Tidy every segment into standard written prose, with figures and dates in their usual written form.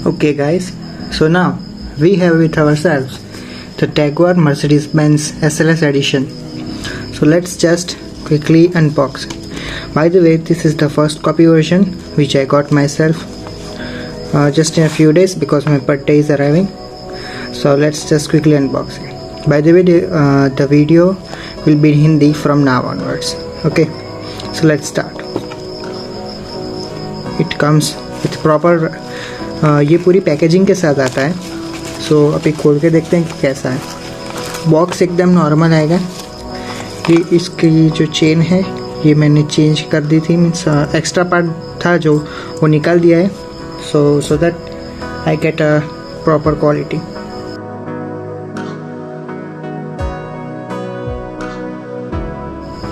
Okay guys, so now we have with ourselves the Jaguar Mercedes-Benz SLS edition. So let's just quickly unbox it. By the way, this is the first copy version which I got myself just in a few days because my birthday is arriving. So let's just quickly unbox it. By the way, the video will be in Hindi from now onwards. Okay, so let's start. It comes with proper ये पूरी packaging के साथ आता है. सो अभी खोल के देखते हैं कि कैसा है. बॉक्स एकदम नॉर्मल आएगा. ये इसकी जो चेन है ये मैंने चेंज कर दी थी, मीन्स एक्स्ट्रा पार्ट था जो वो निकाल दिया है. So that I get a proper quality.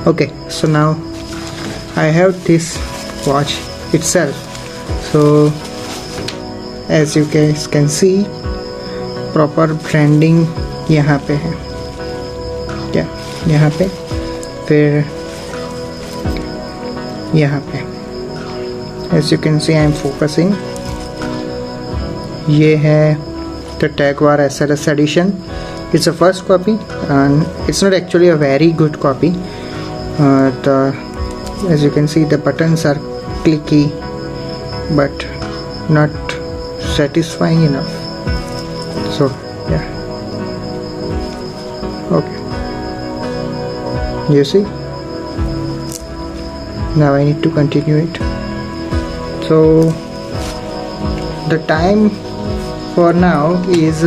Okay, so now I have this watch itself. So as you guys can see, proper branding यहाँ पे है. क्या यहाँ पे, फिर यहाँ पे. As you can see, I am focusing. ये है the Jaguar SLS edition. It's a first copy and it's not actually a very good copy. As you can see, the buttons are clicky but not satisfying enough. So yeah, okay, you see, now I need to continue it. So the time for now is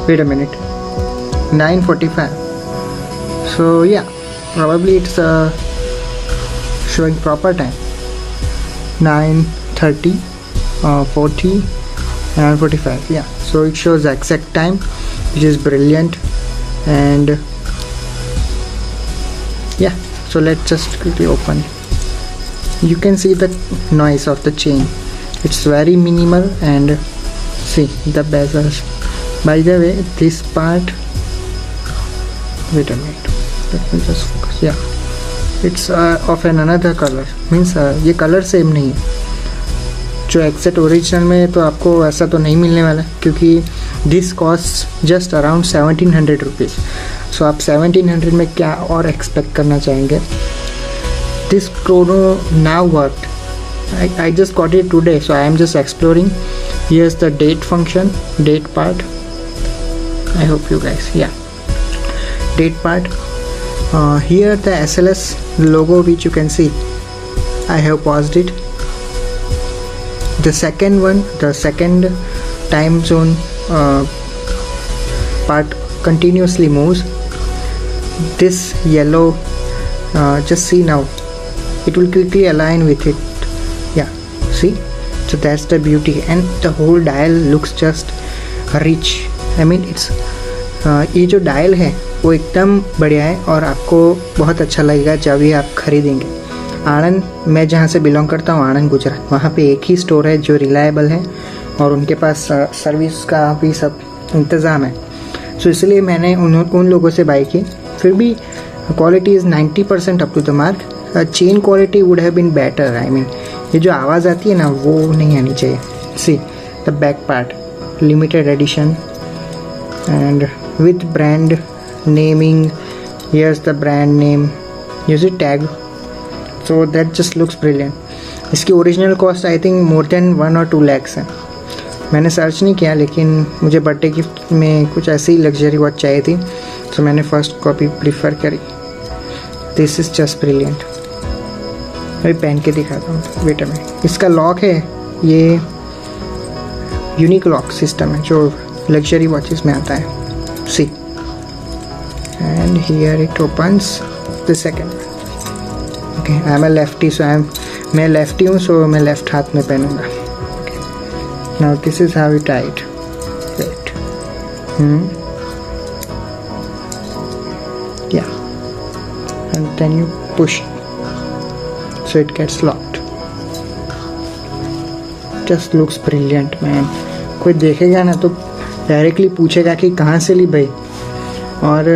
wait a minute, 9:45. So yeah, probably it's showing proper time, 9:30, 40 and 45. Yeah, so it shows the exact time, which is brilliant. And yeah, so let's just quickly open. You can see the noise of the chain. It's very minimal. And see the bezels. By the way, this part, wait a minute, let me just focus. Yeah, it's of another color, means ये colour same नहीं है. जो एक्सेट original में तो आपको ऐसा तो नहीं मिलने वाला, क्योंकि this cost just around 1700 rupees. So आप 1700 में क्या और एक्सपेक्ट करना चाहेंगे. This chrono now work. I just got it today, so I am just exploring. Here's the date function, date part. I hope you guys, yeah date part. Here the SLS logo which you can see, I have paused it. The second one, the second time zone part continuously moves. This yellow, just see now, it will quickly align with it. Yeah, see, so that's the beauty. And the whole dial looks just rich. I mean, it's ये जो dial है वो एकदम बढ़िया है और आपको बहुत अच्छा लगेगा जब ये आप खरीदेंगे. आणंद, मैं जहाँ से बिलोंग करता हूँ, आणंद गुजरात, वहाँ पे एक ही स्टोर है जो रिलायबल है और उनके पास सर्विस का भी सब इंतज़ाम है. सो इसलिए मैंने उन लोगों से बाई की. फिर भी quality is 90% up to the mark. Chain quality would have been better. I mean, ये जो आवाज़ आती है ना, वो नहीं आनी चाहिए. See the back part, limited edition and with brand naming. Here's the brand name, use it tag. So that just looks brilliant. इसकी original cost I think more than 1 or 2 lakhs है. मैंने सर्च नहीं किया, लेकिन मुझे birthday gift में कुछ ऐसी लग्जरी वॉच चाहिए थी, तो मैंने फर्स्ट कॉपी प्रीफर करी. This is just brilliant. अभी पहन के दिखाता हूँ, वेट में. इसका लॉक है, ये यूनिक लॉक सिस्टम है जो लग्जरी वॉचेस में आता है. See, and here it opens the second. Okay, I am a lefty, so मैं लेफ्टी हूँ, सो मैं लेफ्ट हाथ में पहनूंगा. Now this is how it tight. Wait, yeah, and then you push, so it gets locked. Just looks brilliant man. कोई देखेगा ना तो डायरेक्टली पूछेगा कि कहाँ से ली भाई. और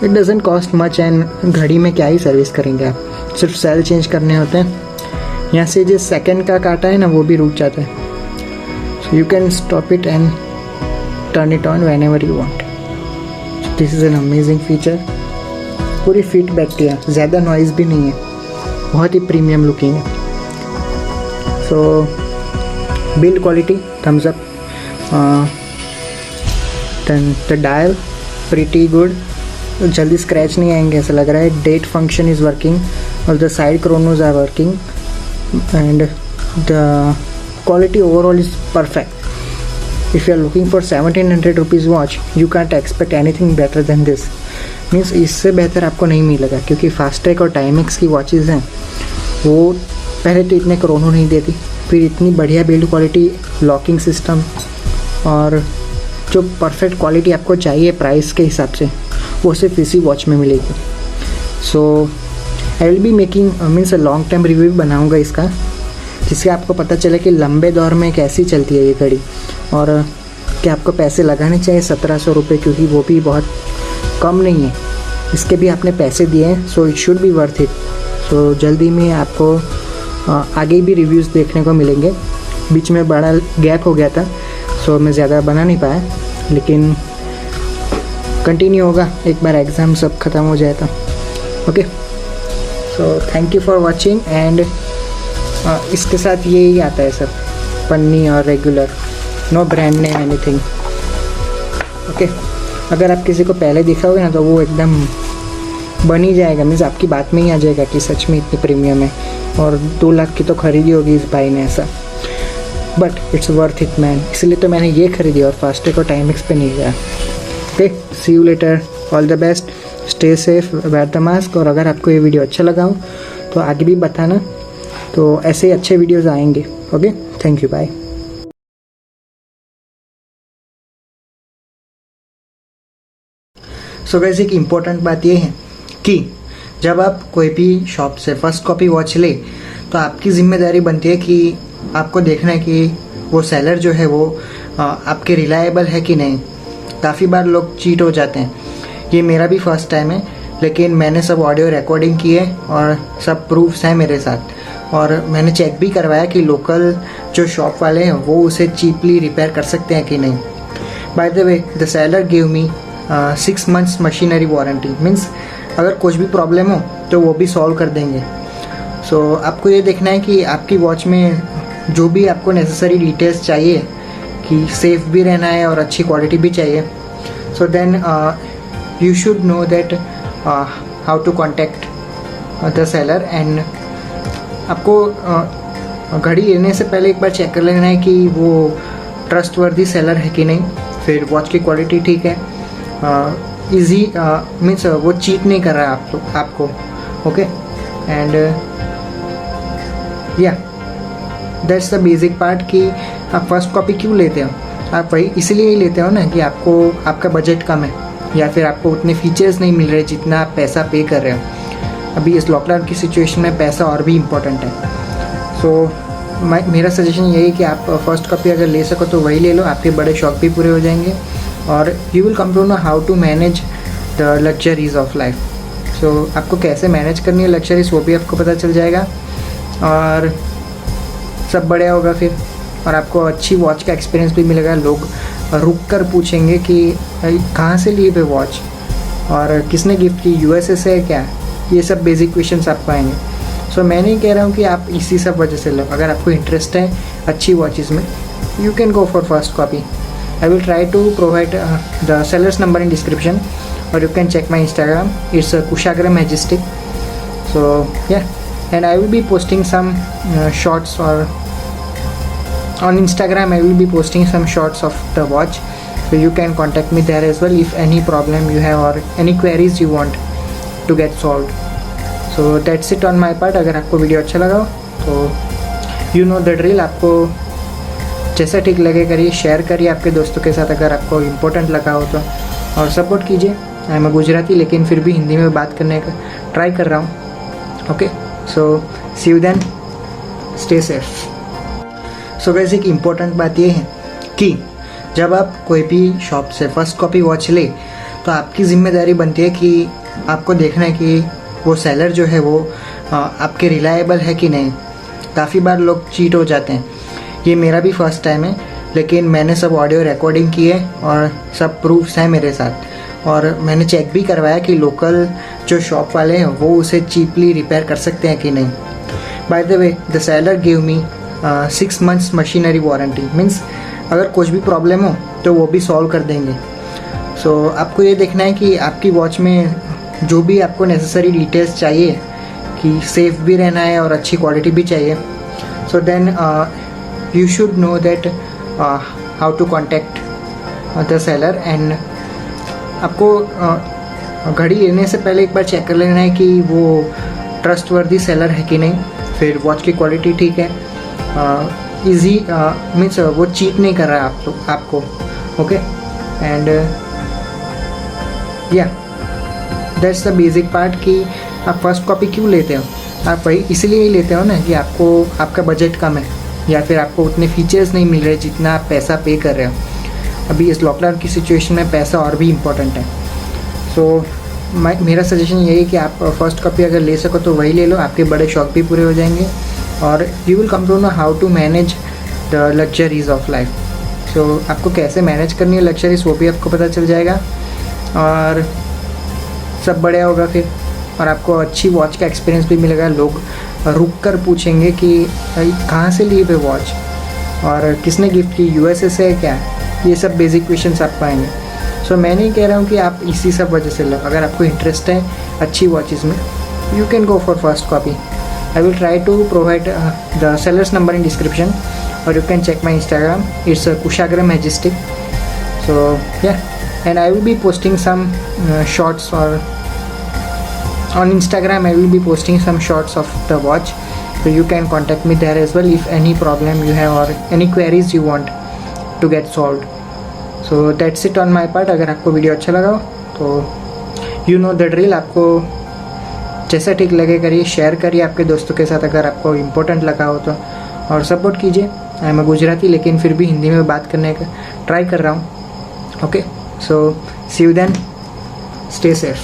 it doesn't cost much. And घड़ी में क्या ही सर्विस करेंगे आप, सिर्फ सेल चेंज करने होते हैं. यहाँ से जो सेकंड का काटा है ना, वो भी रुक जाता है. You can stop it and turn it on whenever you want. This is an amazing feature. पूरी फिट बैठती है, ज़्यादा नॉइज़ भी नहीं है, बहुत ही प्रीमियम लुकिंग है. So build quality thumbs up. The dial pretty good. जल्दी स्क्रैच नहीं आएंगे ऐसा लग रहा है. डेट फंक्शन इज़ वर्किंग और the side chronos are working and the quality overall is perfect. If you are looking for 1700 rupees watch, you can't expect anything better than this. Means इससे बेहतर आपको नहीं मिलेगा, क्योंकि फास्ट्रैक और टाइमेक्स की watches हैं वो पहले तो इतने क्रोनो नहीं देती, फिर इतनी बढ़िया बिल्ड क्वालिटी, लॉकिंग सिस्टम और जो परफेक्ट क्वालिटी आपको चाहिए प्राइस के हिसाब से वो सिर्फ इसी वॉच में मिलेगी. So I will be making means long term review बनाऊँगा इसका, जिससे आपको पता चले कि लंबे दौर में कैसी चलती है ये घड़ी और कि आपको पैसे लगाने चाहिए 1700 रुपये, क्योंकि वो भी बहुत कम नहीं है. इसके भी आपने पैसे दिए हैं, so it should be worth it. So जल्दी में आपको आगे भी रिव्यूज़ देखने को मिलेंगे. बीच में बड़ा गैप हो गया था, सो मैं ज़्यादा बना नहीं पाया, लेकिन कंटिन्यू होगा एक बार एग्ज़ाम सब ख़त्म हो जाए तो. Okay, so thank you for watching. And इसके साथ ये ही आता है सब, पन्नी और regular, no brand name anything. Okay, अगर आप किसी को पहले दिखाओगे ना तो वो एकदम बन ही जाएगा, मीन्स आपकी बात में ही आ जाएगा कि सच में इतनी प्रीमियम है और 2 लाख की तो खरीदी होगी इस भाई ने ऐसा. But it's worth it man, इसलिए तो मैंने ये खरीदी और फास्टैग और टाइमेक्स पे नहीं गया. Okay, see you later, all the best, stay safe, wear the mask. और अगर आपको ये वीडियो अच्छा लगा हो तो आगे भी बताना, तो ऐसे ही अच्छे वीडियोज़ आएंगे. Okay, thank you, bye. So guys, एक इम्पोर्टेंट बात ये है कि जब आप कोई भी शॉप से फर्स्ट कॉपी वॉच ले तो आपकी ज़िम्मेदारी बनती है कि आपको देखना है कि वो सेलर जो है वो आपके रिलायबल है कि नहीं. काफ़ी बार लोग चीट हो जाते हैं. ये मेरा भी फर्स्ट टाइम है, लेकिन मैंने सब ऑडियो रिकॉर्डिंग की है और सब प्रूफ्स हैं मेरे साथ. और मैंने चेक भी करवाया कि लोकल जो शॉप वाले हैं वो उसे चीपली रिपेयर कर सकते हैं कि नहीं. By the way, the seller give me 6 months machinery warranty. Means अगर कुछ भी प्रॉब्लम हो तो वो भी सॉल्व कर देंगे. सो आपको ये देखना है कि आपकी वॉच में जो भी आपको नेसेसरी डिटेल्स चाहिए, कि सेफ़ भी रहना है और अच्छी क्वालिटी भी चाहिए. So then you should know that how to contact the seller. And आपको घड़ी लेने से पहले एक बार चेक कर लेना है कि वो ट्रस्टवर्दी सेलर है कि नहीं. फिर वॉच की क्वालिटी ठीक है, इजी मीन्स वो चीट नहीं कर रहा है आपको. ओके, एंड या दैट्स द बेसिक पार्ट कि आप फर्स्ट कॉपी क्यों लेते हो. आप वही इसलिए ही लेते हो ना कि आपका बजट कम है या फिर आपको उतने फीचर्स नहीं मिल रहे जितना आप पैसा पे कर रहे हो. अभी इस लॉकडाउन की सिचुएशन में पैसा और भी इम्पोर्टेंट है. सो मेरा सजेशन यही है कि आप फर्स्ट कॉपी अगर ले सको तो वही ले लो, आपके बड़े शौक भी पूरे हो जाएंगे और you will come to know how to manage the luxuries of life. So आपको कैसे मैनेज करनी है लग्जरीज वो भी आपको पता चल जाएगा और सब बढ़िया होगा फिर. और आपको अच्छी वॉच का एक्सपीरियंस भी मिलेगा. लोग रुक कर पूछेंगे कि कहाँ से ली है वॉच और किसने गिफ्ट की, USA से है क्या. ये सब बेसिक क्वेश्चंस आपको आएंगे. सो मैं नहीं कह रहा हूँ कि आप इसी सब वजह से लो. अगर आपको इंटरेस्ट है अच्छी वॉचेस में, you can go for first copy. I will try to provide the seller's number in description, or you can check my Instagram. It's Kushagra Majestic. So yeah, and I will be posting some shots, or on Instagram I will be posting some shots of the watch, so you can contact me there as well if any problem you have or any queries you want to get solved. So that's it on my part. अगर आपको video अच्छा लगा तो you know the drill. आपको जैसा ठीक लगे करिए, शेयर करिए आपके दोस्तों के साथ अगर आपको इम्पोर्टेंट लगा हो तो, और सपोर्ट कीजिए. मैं गुजराती लेकिन फिर भी हिंदी में बात करने का ट्राई कर रहा हूँ. Okay, so see you then, stay safe. So guys, एक इम्पोर्टेंट बात ये है कि जब आप कोई भी शॉप से फर्स्ट कॉपी वॉच ले तो आपकी ज़िम्मेदारी बनती है कि आपको देखना है कि वो सेलर जो है वो आपके रिलायबल है कि नहीं. काफ़ी बार लोग चीट हो जाते हैं. ये मेरा भी फर्स्ट टाइम है, लेकिन मैंने सब ऑडियो रिकॉर्डिंग की है और सब प्रूफ्स हैं मेरे साथ, और मैंने चेक भी करवाया कि लोकल जो शॉप वाले हैं वो उसे चीपली रिपेयर कर सकते हैं कि नहीं। By the way the seller give me 6 months machinery warranty, means अगर कुछ भी प्रॉब्लम हो तो वो भी सॉल्व कर देंगे। सो आपको ये देखना है कि आपकी वॉच में जो भी आपको नेसेसरी डिटेल्स चाहिए, कि सेफ़ भी रहना है और अच्छी क्वालिटी भी चाहिए। So then you should know that how to contact the seller. And आपको घड़ी लेने से पहले एक बार चेक कर लेना है कि वो ट्रस्टवर्दी सेलर है कि नहीं, फिर वॉच की क्वालिटी ठीक है, इजी मीन्स वो चीट नहीं कर रहा है आपको। ओके, एंड या दैट्स द बेसिक पार्ट कि आप फर्स्ट कॉपी क्यों लेते हो। आप वही इसलिए ही लेते हो ना कि आपको आपका बजट कम है या फिर आपको उतने फीचर्स नहीं मिल रहे जितना आप पैसा पे कर रहे हो। अभी इस लॉकडाउन की सिचुएशन में पैसा और भी इम्पोर्टेंट है। सो मेरा सजेशन यही है कि आप फर्स्ट कॉपी अगर ले सको तो वही ले लो, आपके बड़े शौक भी पूरे हो जाएंगे और you will come to know how to manage the luxuries of life. So आपको कैसे मैनेज करनी है लग्जरीज वो भी आपको पता चल जाएगा और सब बढ़िया होगा फिर, और आपको अच्छी वॉच का एक्सपीरियंस भी मिलेगा। लोग रुक कर पूछेंगे कि भाई कहाँ से लिए भाई वॉच और किसने गिफ्ट की, यूएसए से है क्या, ये सब बेसिक क्वेश्चंस आप पाएंगे। सो मैं नहीं कह रहा हूँ कि आप इसी सब वजह से लो। अगर आपको इंटरेस्ट है अच्छी वॉचेस में, you can go for first copy. I will try to provide the seller's number in description, और you can check my Instagram, it's Kushagra majestic. So yeah, and I will be posting some shots, or on Instagram I will be posting some shots of the watch, so you can contact me there as well if any problem you have or any queries you want to get solved. So that's it on my part. अगर आपको video अच्छा लगा हो तो you know the drill, आपको जैसा ठीक लगे करिए, शेयर करिए आपके दोस्तों के साथ अगर आपको इम्पोर्टेंट लगा हो तो, और सपोर्ट कीजिए। मैं गुजराती लेकिन फिर भी हिंदी में बात करने का ट्राई कर रहा हूँ। Okay, so see you then, stay safe.